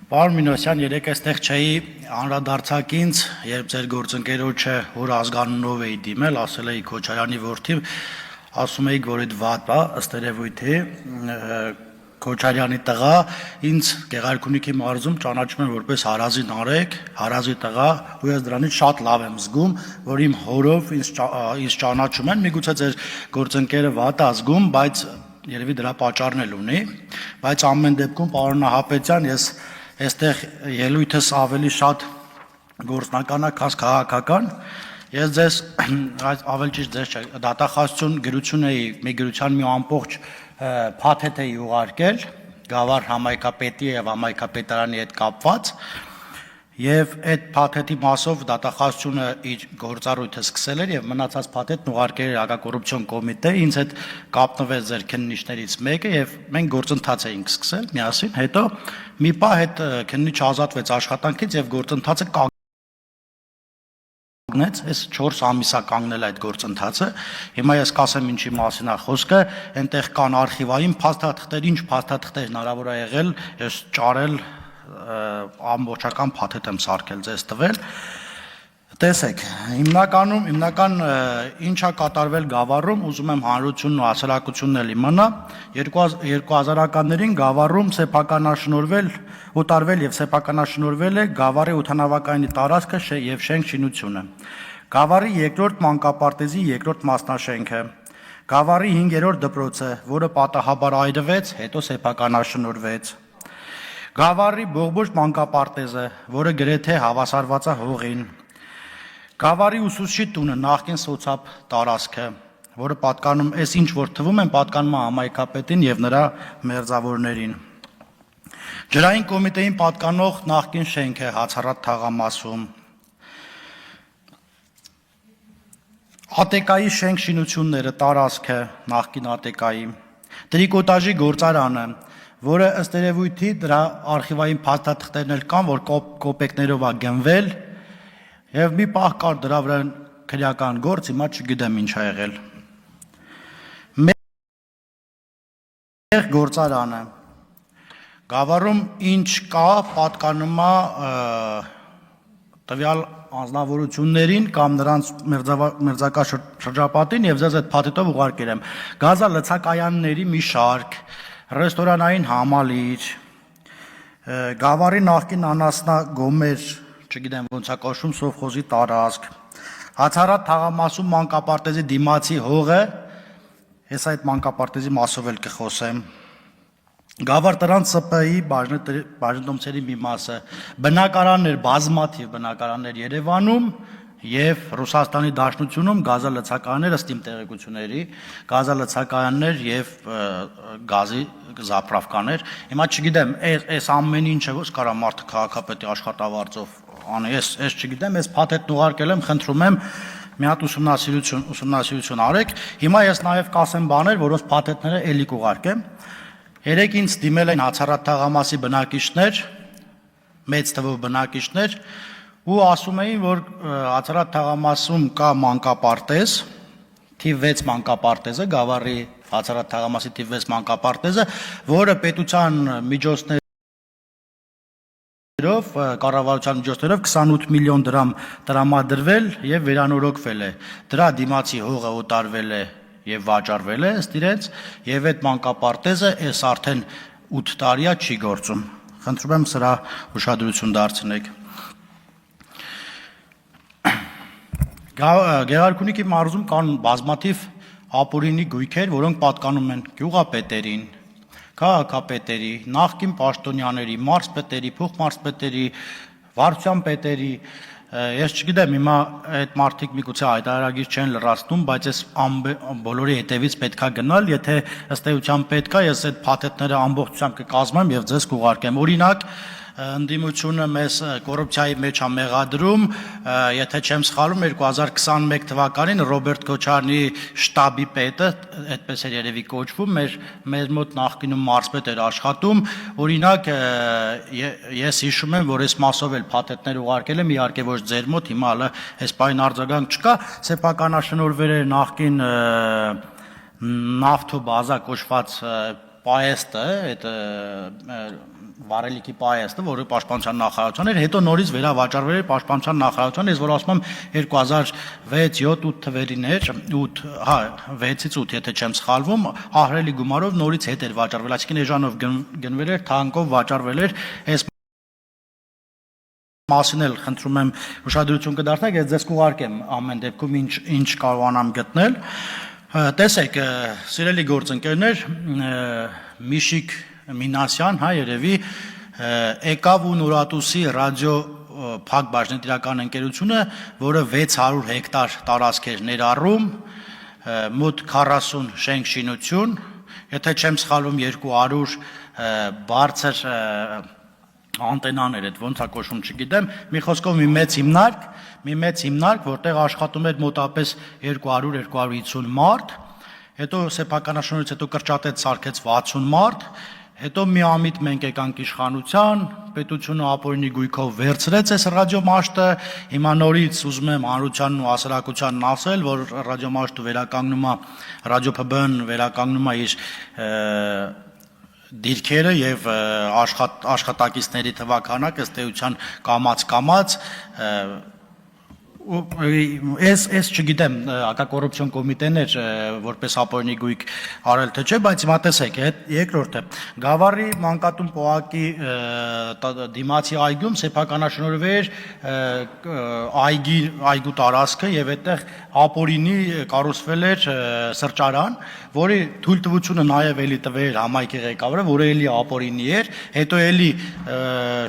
Պարոն Մինոսյան, երեկ այստեղ չէի անդրադարձակ ինձ, երբ ձեր գործընկերոջը որ ազգանունով էի դիմել, ասել էի Քոչարյանի որդի, ասում էիք, որ այդ վատ է, ըստ երևույթի Քոչարյանի տղա, ինձ Գեղարքունիքի մարզում ճանաչում են որպես հարազի նարեկ, հարազի տղա, ու ես դրանից շատ լավ եմ զգում, որ իմ հորով ինձ ճանաչում են, միգուցե ձեր գործընկերը վատ է զգում, բայց երևի դրա պատճառն էլ ունի, բայց ամեն դեպքում պարոն Նահապետյան, ես այստեղ ելույթս ավելի շատ գործնական է, քան քաղաքական։ Ես ձեզ ավելի ճիշտ ձեզ չէ, դատախազություն գրություն էի, մի գրության մի ամբողջ փաթեթ էի ուղարկել Գավառ համայնքապետի եւ համայնքապետարանի հետ կապված, եւ այդ փաթեթի մասով դատախազությունը իր գործառույթը սկսել էր եւ մնացած փաթեթն ուղարկել էր հակակոռուպցիոն կոմիտե, ինձ հետ կապնվեց ձեր քննիչներից մեկը եւ մենք գործընթաց էինք սկսել միասին, հետո մի պահ այդ քննիչ ազատվեց աշխատանքից եւ գործընթացը կանգնեց, այս 4 ամիսա կանգնել այդ գործընթացը։ Հիմա ես կասեմ ինչի մասին է խոսքը, այնտեղ կան արխիվային փաստաթղթեր, ինչ փաստաթղթեր հնարավոր է եղել, ես ճարել ամբողջական փաթեթ եմ սարքել ձեզ տվել։ Տեսեք, հիմնական ինչա կատարվել Գավառում, ուզում եմ հանրությունն ու հասարակությունն էլ իմանա, 2000-ականներին Գավառում ուտարվել եւ սեփականաշնորհվել է Գավառի օդանավակայանի տարածքը եւ շենք շինությունը, Գավառի երկրորդ մանկապարտեզի երկրորդ մասնաշենքը, Գավառի 5-րդ դպրոցը, որը պատահաբար այրվեց, հետո սեփականաշնորհվեց, Գավառի Բողբոջ մանկապարտեզը, որը գրեթե հավասարված է հողին, Գավառի ուսուցչի տունը, նախկին սոցապ տարածքը, որը պատկանում այս ինչ որ թվում են պատկանում է համայնքապետին եւ նրա մերձավորներին, Ջրային կոմիտեին պատկանող նախկին շենքը Հացառատ թաղամասում, ԱՏԿ-ի շենք շինությունները, տարածքը նախկին ԱՏԿ-ի, տրիկոտաժի գործարանը, որը ըստ երևույթի դրա արխիվային փաստաթղթերն էլ կան, որ կոպեկներով է գնվել եւ մի պահ կար դրա վրա քրեական գործ, հիմա չգիտեմ ինչ ա եղել։ Մեր գործարանը Գավառում ինչ կա, պատկանում է տվյալ անձնավորություններին կամ նրանց մերձակա շրջապատին եւ ձեզ այդ փաթեթով ուղարկել եմ։ Գազալցակայանների մի շարք, ռեստորանային համալիր, Գավառի նախկին անասնագոմեր, չգիտեմ ոնց է կոչվում, սովխոզի տարածք, Հացառատ թաղամասում մանկապարտեզի դիմացի հողը, ես այդ մանկապարտեզի մասով էլ կխոսեմ, Գավառ տրան ՍՊ-ի բաժնետոմսերի մի մասը, բնակարաններ, բազմաթիվ բնակարաններ Երևանում եւ Ռուսաստանի Դաշնությունում, գազալցակայաններ ըստ իմ տեղեկությունների, գազալցակայաններ եւ գազի զապրավկաներ։ Հիմա չգիտեմ, այս ամեն ինչը ո՞ս կարա մարդը քաղաքապետի աշխատավարձով անի, ես չգիտեմ, ես փաթեթն ուղարկել եմ, խնդրում եմ մի հատ ուսումնասիրություն արեք։ Հիմա ես նաեւ կասեմ բաներ, որոնց փաթեթները էլի կուղարկեմ։ Երեք ինձ դիմել են Հացառատ թաղամասի բնակիչներ, մեծ թվով բնակիչներ, ու ասում էին, որ Հացառատ թաղամասում կա մանկապարտեզ, թիվ 6 մանկապարտեզը, Գավառի Հացառատ թաղամասի թիվ 6 մանկապարտեզը, որը պետության միջոցներով, կառավարության միջոցներով 28 միլիոն դրամ տրամադրվել եւ վերանորոգվել է։ Դրա դիմացի հողը օտարվել է եւ վաճառվել է ըստ իրենց, եւ այդ մանկապարտեզը այս արդեն 8 տարի է չի գործում։ Խնդրում եմ սրա ուշադրություն դարձնեք։ Գեղարքունիքի մարզում կան բազմաթիվ ապօրինի գույքեր, որոնք պատկանում են գյուղապետերին, քաղաքապետերի, նախկին պաշտոնյաների, մարզպետերի, փոխմարզպետերի, վարչության պետերի, ես չգիտեմ, հիմա այդ մարդիկ միգուցե հայտարարագիր չեն լրացնում, բայց ես բոլորի հետևից պետքա գնալ, եթե ըստ էության պետքա, ես այդ փաթեթները ամբողջությամբ կկազմեմ եւ ձեզ կուղարկեմ։ Օրինակ, ընդդիմությունը մեզ կոռուպցիայի մեջ է մեղադրում, եթե չեմ սխալվում, 2021 թվականին Ռոբերտ Քոչարյանի շտաբի պետը, այդպես էր երևի կոչվում, մեր մոտ նախկինում մարզպետ էր աշխատում, օրինակ ես հիշում եմ, որ այս մասով էլ փաթեթներ ուղարկել եմ, իհարկե ոչ ձեր մոտ, հիմա հələ այս պայն արձագանք չկա, սեփականաշնորհվել էր նախկին նավթոբազա կոչված պայեստը, այդ վարելիքի պայեստը, որը պաշտպանության նախարարության էր, հետո նորից վերավաճառվել էր պաշտպանության նախարարության, ես որ ասում եմ 2006-7-8 թվերին էր, 8, հա, 6-ից 8, եթե չեմ սխալվում, ահռելի գումարով նորից հետ էր վաճառվել, այսինքն էժանով գնվել էր, թանկով վաճառվել էր, այս մասին էլ խնդրում եմ ուշադրություն կդարձնեք, ես ձեզ կուղարկեմ ամեն դեպքում ինչ կարողանամ գտնել։ Տեսեք, սիրելի գործընկերներ, Միշիկ Մինասյան, հա, երևի եկավ ու Նորատուսի ռադիո փակ բաժնետիրական ընկերությունը, որը 600 հեկտար տարածք էր ներառում, մոտ 40 շենք շինություն, եթե չեմ սխալվում 200 բարձր անտենաներ, այդ ոնց է կոչվում, չգիտեմ, մի խոսքով մի մեծ հիմնարկ, որտեղ աշխատում էր մոտապես 200-250 մարդ, հետո սեփականաշնորհից հետո կրճատեց սարքեց 60 մարդ, հետո մի ամիտ մենք եկանք իշխանության, պետությունը ապօրինի գույքով վերցրեց այս ռադիոմաշտը, հիմա նորից ուզում եմ հանրությանն ու հասարակությանն ասել, որ ռադիոմաշտը վերականգնում է, ռադիո-ՓԲ-ն վերականգնում է իր դիրքերը եւ աշխատակիցների թվականակը ըստ էության կամաց Ես չգիտեմ հակակոռուպցիոն կոմիտեն էր որպես ապօրինի գույք արել թե չէ, բայց հիմա տեսեք, երկրորդը Գավառի մանկատուն պողակի դիմացի այգում սեփականաշնորհվեր այգու տարածքը եւ այդտեղ ապօրինի կառուցվել էր սրճարան, որի թույլտվությունը նաեւ էլի տվեր համայնքի ղեկավարը, որը էլի ապօրինի էր, հետո էլի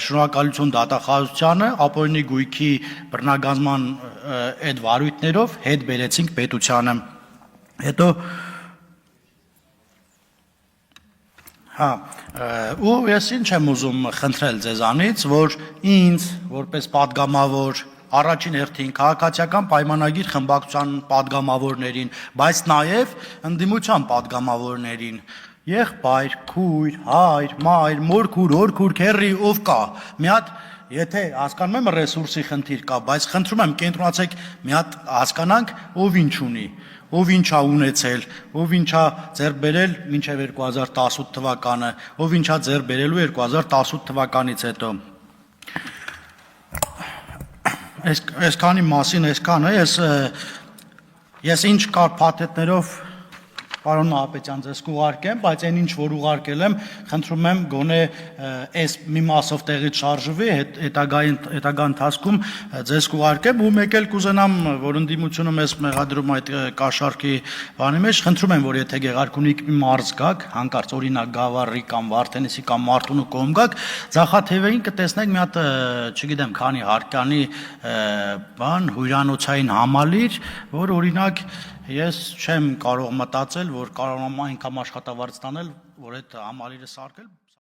շնորհակալություն դատախազությանը ապօրինի գույքի բռնագազման այդ վարույթներով հետ բերեցինք պետությանը։ Հետո հա, ու ես ինչ եմ ուզում խնդրել ձեզանից, որ ինձ որպես падգամավոր առաջին հերթին քաղաքացիական պայմանագիր խմբակցության падգամավորներին, բայց նաև ընդդիմության падգամավորներին, եղբայր, քույր, հայր, մայր, մորքուր, օրքուր, քեռի, ով կա, մի հատ Եթե հասկանում եմ ռեսուրսի խնդիր կա, բայց խնդրում եմ կենտրոնացեք մի հատ հասկանանք, ով ինչ ունի, ով ինչ է ունեցել, ով ինչ է ձեռք բերել մինչև 2018 թվականը, ով ինչ է ձեռք բերելու 2018 թվականից հետո։ Այսքանի մասին այսքան է, ես ինչ կար փաթեթներով Պարոն Նահապետյան ձեզ կուղարկեմ, բայց այն ինչ որ ուղարկել եմ, խնդրում եմ գոնե այս մի մասով տեղից շարժվի, հետագա ընթացքում ձեզ կուղարկեմ ու մեկ էլ կուզենամ, որ ընդդիմությունը մեզ մեղադրում այդ կաշառքի բանի մեջ, խնդրում եմ, որ եթե Գեղարքունիք մի մարզ գաք, հանկարծ օրինակ Գավառի կամ Վարդենիսի կամ Մարտունու կողմ գաք, ձախաթևերին կտեսնեք մի հատ, չգիտեմ, քանի հարկանի բան, հյուրանոցային համալիր, որ օրինակ Ես չեմ կարող մտածել, որ կարող եմ այնքան աշխատավարձ տանել, որ այդ համալիրը սարքել